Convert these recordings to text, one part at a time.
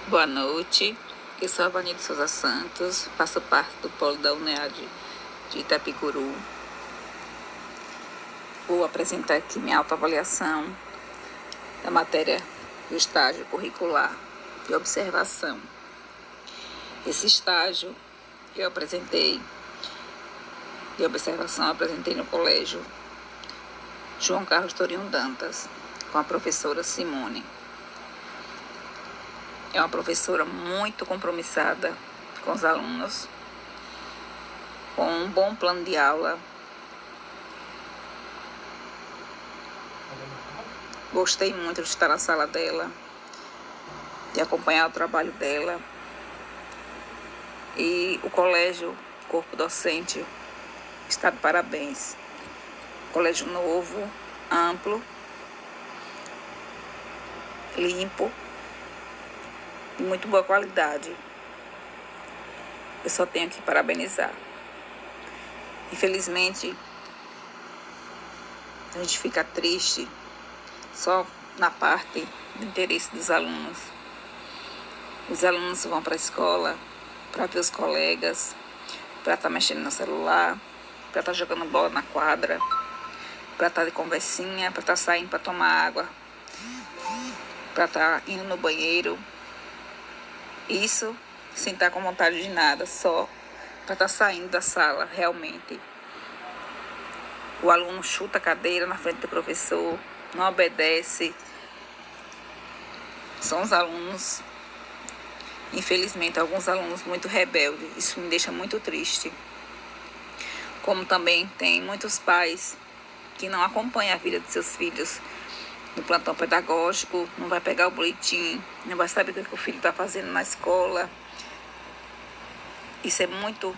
Boa noite, eu sou a Vani de Souza Santos, faço parte do polo da UNEAD de Itapicuru. Vou apresentar aqui minha autoavaliação da matéria do estágio curricular de observação. Esse estágio que eu apresentei de observação, apresentei no colégio João Carlos Torinho Dantas, com a professora Simone. É uma professora muito compromissada com os alunos, com um bom plano de aula. Gostei muito de estar na sala dela, de acompanhar o trabalho dela. E o colégio, o corpo docente, está de parabéns. Colégio novo, amplo, limpo, de muito boa qualidade. Eu só tenho que parabenizar. Infelizmente, a gente fica triste só na parte do interesse dos alunos. Os alunos vão para a escola para ver os colegas, para estar mexendo no celular, para estar jogando bola na quadra, para estar de conversinha, para estar saindo para tomar água, para estar indo no banheiro. Isso sem estar com vontade de nada, só para estar saindo da sala, realmente. O aluno chuta a cadeira na frente do professor, não obedece. São os alunos, infelizmente, alguns alunos muito rebeldes. Isso me deixa muito triste. Como também tem muitos pais que não acompanham a vida de seus filhos no plantão pedagógico, não vai pegar o boletim, não vai saber o que o filho está fazendo na escola. Isso é muito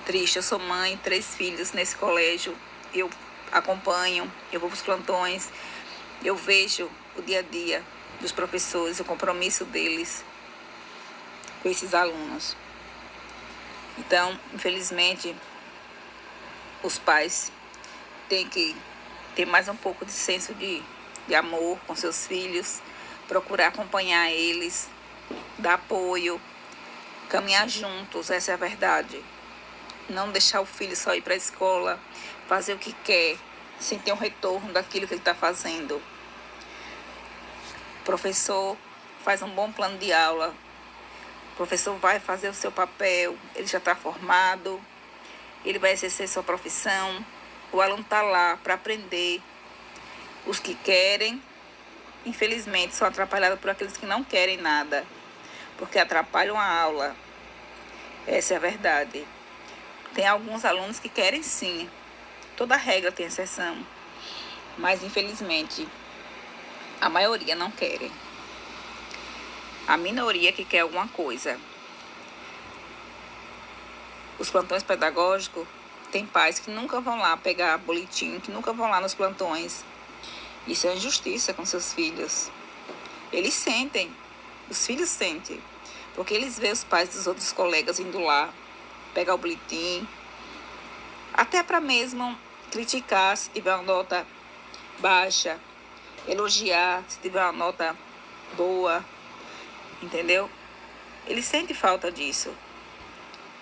triste. Eu sou mãe, 3 filhos nesse colégio, eu acompanho, eu vou para os plantões, eu vejo o dia a dia dos professores, o compromisso deles com esses alunos. Então, infelizmente, os pais têm que ter mais um pouco de senso de amor com seus filhos, procurar acompanhar eles, dar apoio, caminhar juntos, essa é a verdade. Não deixar o filho só ir para a escola, fazer o que quer, sem ter um retorno daquilo que ele está fazendo. O professor faz um bom plano de aula, o professor vai fazer o seu papel, ele já está formado, ele vai exercer sua profissão, o aluno está lá para aprender. Os que querem, infelizmente, são atrapalhados por aqueles que não querem nada, porque atrapalham a aula. Essa é a verdade. Tem alguns alunos que querem sim, toda regra tem exceção, mas infelizmente a maioria não querem. A minoria que quer alguma coisa. Os plantões pedagógicos, tem pais que nunca vão lá pegar boletim, que nunca vão lá nos plantões. Isso é injustiça com seus filhos. Eles sentem, os filhos sentem, porque eles veem os pais dos outros colegas indo lá, pegar o boletim, até para mesmo criticar se tiver uma nota baixa, elogiar se tiver uma nota boa, entendeu? Eles sentem falta disso.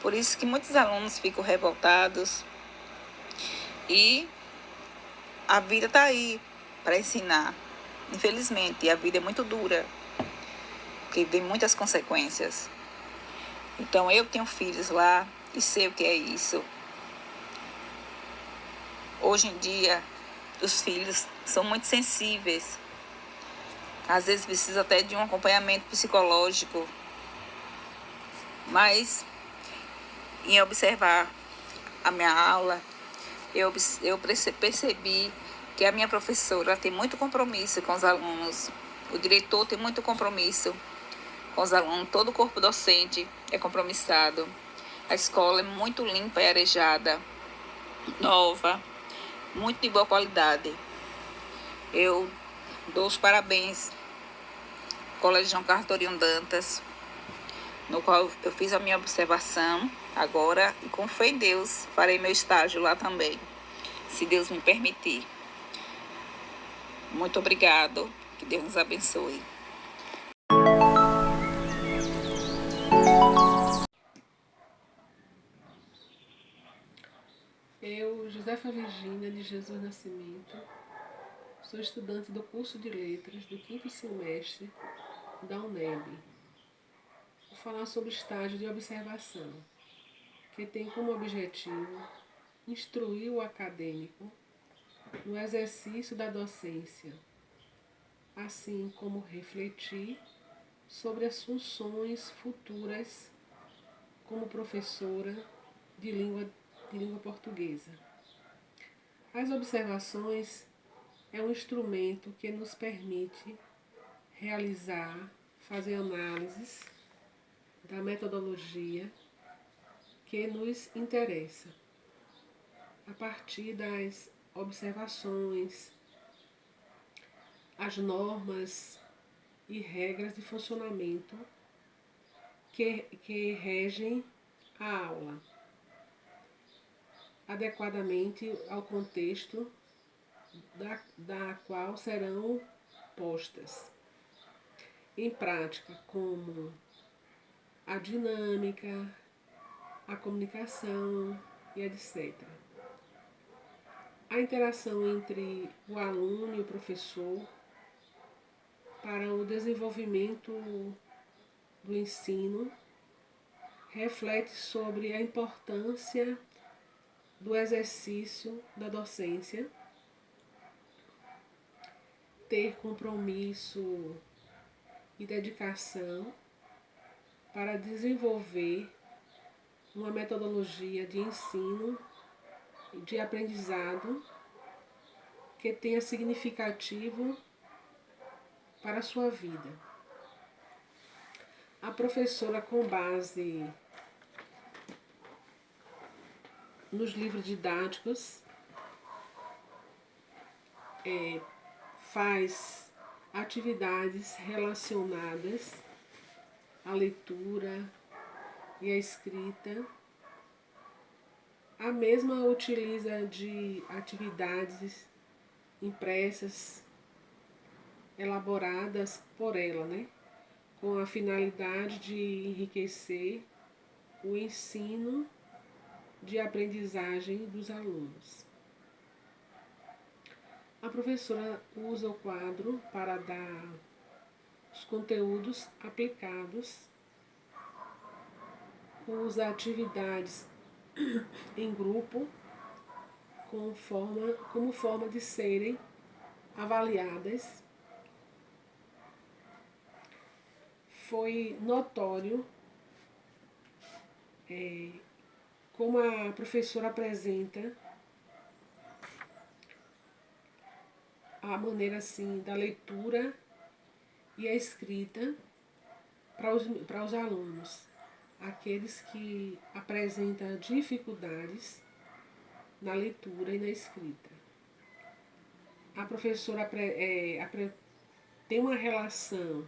Por isso que muitos alunos ficam revoltados e a vida está aí para ensinar. Infelizmente, a vida é muito dura, porque tem muitas consequências. Então, eu tenho filhos lá e sei o que é isso. Hoje em dia, os filhos são muito sensíveis. Às vezes precisa até de um acompanhamento psicológico. Mas, em observar a minha aula, eu percebi que a minha professora tem muito compromisso com os alunos. O diretor tem muito compromisso com os alunos. Todo o corpo docente é compromissado. A escola é muito limpa e arejada, nova, muito de boa qualidade. Eu dou os parabéns ao Colégio João Carlos Torinho Dantas, no qual eu fiz a minha observação agora e com fé em Deus farei meu estágio lá também, se Deus me permitir. Muito obrigado, que Deus nos abençoe. Josefa Virgínia de Jesus Nascimento, sou estudante do curso de Letras do 5º semestre da UNEB. Vou falar sobre estágio de observação, que tem como objetivo instruir o acadêmico no exercício da docência, assim como refletir sobre as funções futuras como professora de língua portuguesa. As observações é um instrumento que nos permite fazer análises da metodologia que nos interessa, a partir das observações, as normas e regras de funcionamento que regem a aula, adequadamente ao contexto da qual serão postas em prática, como a dinâmica, a comunicação e etc. A interação entre o aluno e o professor para o desenvolvimento do ensino reflete sobre a importância do exercício da docência, ter compromisso e dedicação para desenvolver uma metodologia de ensino e de aprendizado que tenha significativo para a sua vida. A professora, com base nos livros didáticos, faz atividades relacionadas à leitura e à escrita. A mesma utiliza de atividades impressas, elaboradas por ela, com a finalidade de enriquecer o ensino de aprendizagem dos alunos. A professora usa o quadro para dar os conteúdos aplicados, usa atividades em grupo como forma de serem avaliadas. Foi notório como a professora apresenta a maneira assim da leitura e a escrita para os alunos, aqueles que apresentam dificuldades na leitura e na escrita. A professora tem uma relação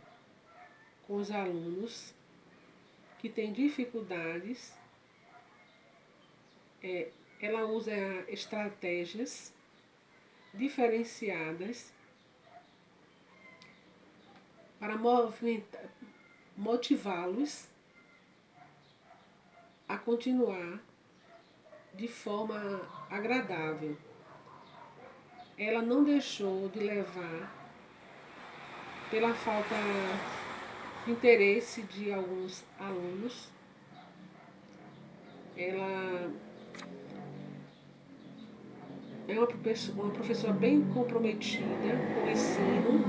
com os alunos que têm dificuldades. Ela usa estratégias diferenciadas para motivá-los a continuar de forma agradável. Ela não deixou de levar pela falta de interesse de alguns alunos. Ela é uma professora bem comprometida com o ensino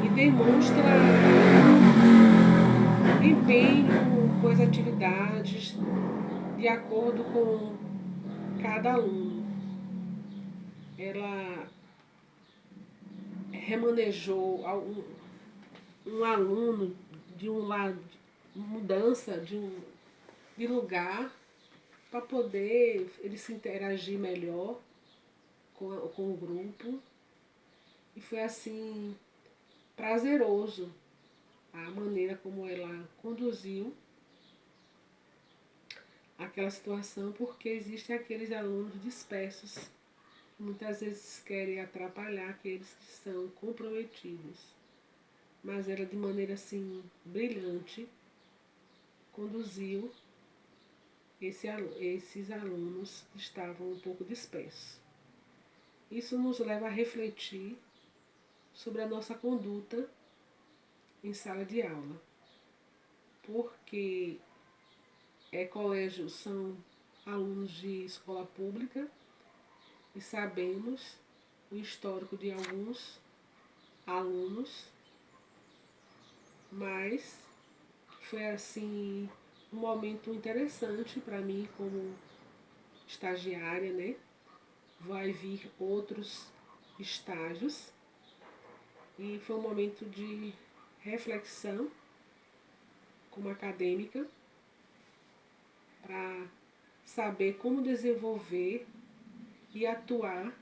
e demonstra empenho com as atividades de acordo com cada aluno. Ela remanejou um aluno de um lado, mudança de lugar, para poder ele se interagir melhor com o grupo. E foi assim prazeroso a maneira como ela conduziu aquela situação, porque existem aqueles alunos dispersos que muitas vezes querem atrapalhar aqueles que são comprometidos. Mas ela, de maneira assim brilhante, conduziu esses alunos estavam um pouco dispersos. Isso nos leva a refletir sobre a nossa conduta em sala de aula, porque colégios são alunos de escola pública e sabemos o histórico de alguns alunos, mas foi assim um momento interessante para mim como estagiária, né? Vai vir outros estágios e foi um momento de reflexão como acadêmica para saber como desenvolver e atuar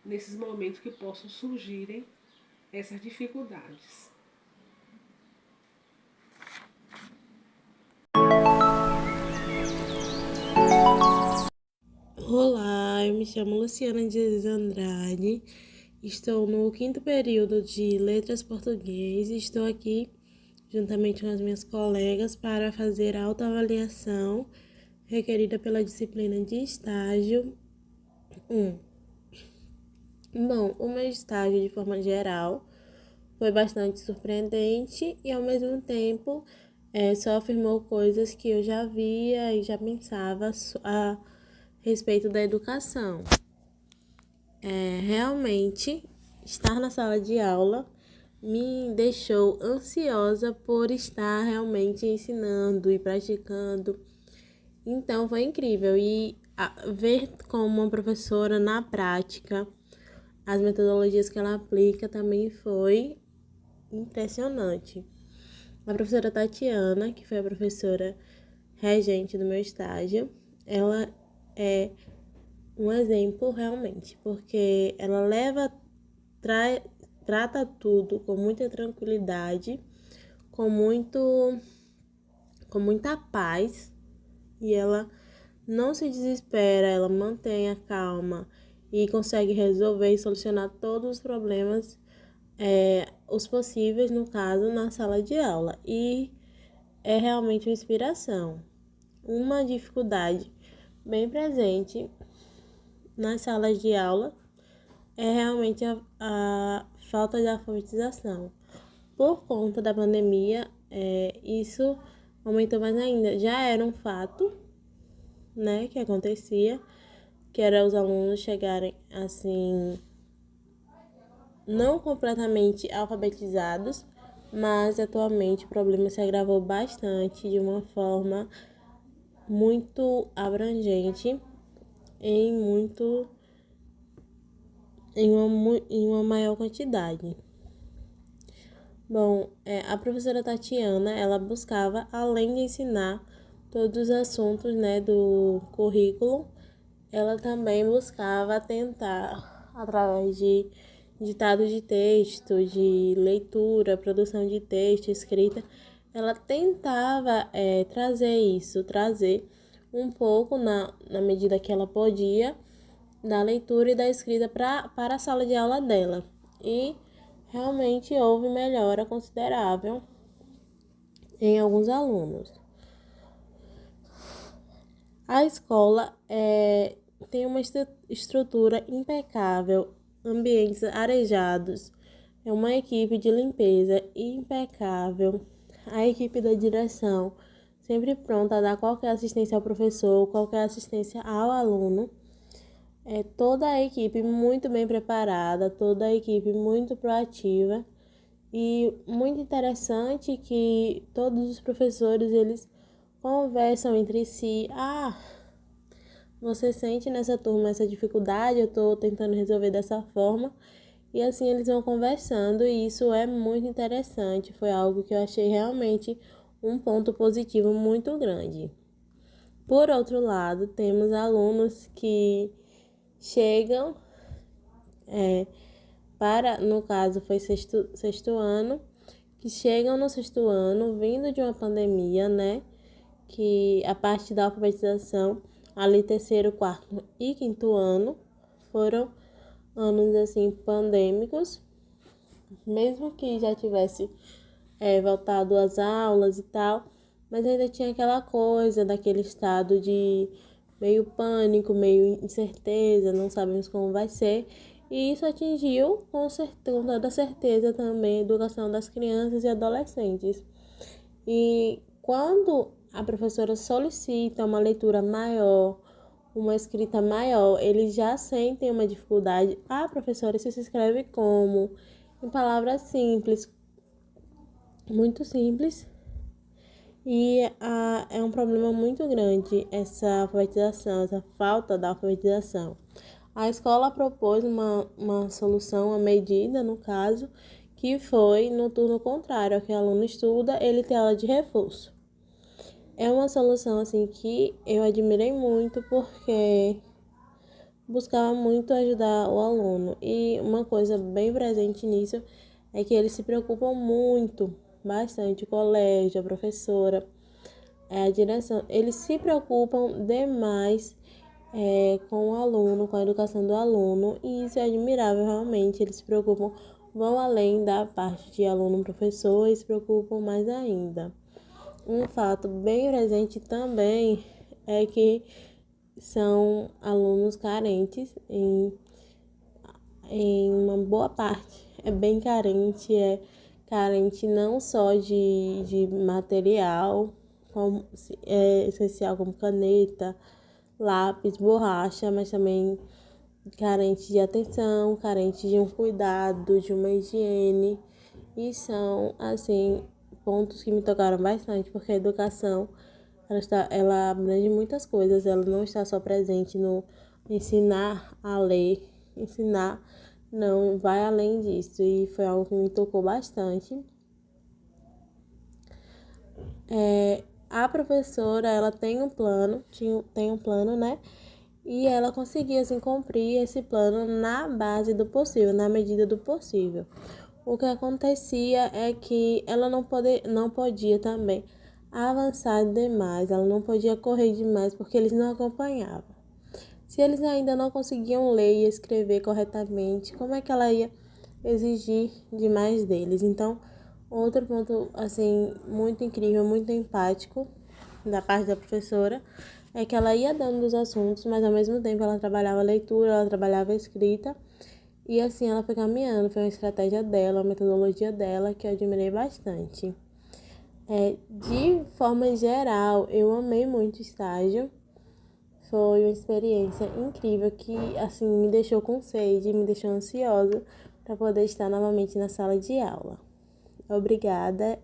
nesses momentos que possam surgirem essas dificuldades. Olá, eu me chamo Luciana de Andrade, estou no 5º período de Letras Português e estou aqui juntamente com as minhas colegas para fazer a autoavaliação requerida pela disciplina de estágio 1. Bom, o meu estágio de forma geral foi bastante surpreendente e ao mesmo tempo só afirmou coisas que eu já via e já pensava a respeito da educação. Realmente, estar na sala de aula me deixou ansiosa por estar realmente ensinando e praticando. Então, foi incrível. E ver como uma professora na prática, as metodologias que ela aplica também foi impressionante. A professora Tatiana, que foi a professora regente do meu estágio, ela é um exemplo realmente, porque ela trata tudo com muita tranquilidade, com muita paz, e ela não se desespera, ela mantém a calma e consegue resolver e solucionar todos os problemas, os possíveis, no caso, na sala de aula. E é realmente uma inspiração. Uma dificuldade bem presente nas salas de aula é realmente a falta de alfabetização. Por conta da pandemia, isso aumentou mais ainda. Já era um fato, né, que acontecia, que era os alunos chegarem assim, não completamente alfabetizados, mas atualmente o problema se agravou bastante de uma forma muito abrangente em uma maior quantidade. Bom, a professora Tatiana, ela buscava, além de ensinar todos os assuntos, né, do currículo, ela também buscava tentar, através de ditado de texto, de leitura, produção de texto, escrita, ela tentava trazer um pouco, na medida que ela podia, da leitura e da escrita para a sala de aula dela. E realmente houve melhora considerável em alguns alunos. A escola tem uma estrutura impecável, ambientes arejados, é uma equipe de limpeza impecável, a equipe da direção sempre pronta a dar qualquer assistência ao professor, qualquer assistência ao aluno. Toda a equipe muito bem preparada, toda a equipe muito proativa e muito interessante que todos os professores, eles conversam entre si. Você sente nessa turma essa dificuldade, eu estou tentando resolver dessa forma. E assim eles vão conversando e isso é muito interessante. Foi algo que eu achei realmente um ponto positivo muito grande. Por outro lado, temos alunos que chegam no caso foi sexto ano, que chegam no sexto ano vindo de uma pandemia, né? Que a parte da alfabetização, ali terceiro, quarto e quinto ano, foram anos assim pandêmicos, mesmo que já tivesse voltado às aulas e tal, mas ainda tinha aquela coisa daquele estado de meio pânico, meio incerteza, não sabemos como vai ser. E isso atingiu com toda certeza também a educação das crianças e adolescentes. E quando a professora solicita uma leitura maior, uma escrita maior, eles já sentem uma dificuldade. A professora se escreve como? Em palavras simples, muito simples. E é um problema muito grande essa alfabetização, essa falta da alfabetização. A escola propôs uma solução, uma medida, no caso, que foi no turno contrário, que o aluno estuda, ele tem aula de reforço. É uma solução assim que eu admirei muito porque buscava muito ajudar o aluno. E uma coisa bem presente nisso é que eles se preocupam muito, bastante, o colégio, a professora, a direção, eles se preocupam demais com o aluno, com a educação do aluno, e isso é admirável realmente. Eles se preocupam, vão além da parte de aluno-professor e se preocupam mais ainda. Um fato bem presente também é que são alunos carentes em uma boa parte. É bem carente, é carente não só de material, como, essencial como caneta, lápis, borracha, mas também carente de atenção, carente de um cuidado, de uma higiene. E são, assim, pontos que me tocaram bastante, porque a educação, ela abrange muitas coisas, ela não está só presente no ensinar a ler, ensinar, não, vai além disso, e foi algo que me tocou bastante. A professora, ela tem um plano, tem um plano, né? E ela conseguia, assim, cumprir esse plano na base do possível, na medida do possível. O que acontecia é que ela não podia também avançar demais, ela não podia correr demais, porque eles não acompanhavam. Se eles ainda não conseguiam ler e escrever corretamente, como é que ela ia exigir demais deles? Então, outro ponto, assim, muito incrível, muito empático da parte da professora é que ela ia dando os assuntos, mas ao mesmo tempo ela trabalhava a leitura, ela trabalhava a escrita, e assim ela foi caminhando. Foi uma estratégia dela, uma metodologia dela que eu admirei bastante. De forma geral, eu amei muito o estágio. Foi uma experiência incrível que, assim, me deixou com sede, me deixou ansiosa para poder estar novamente na sala de aula. Obrigada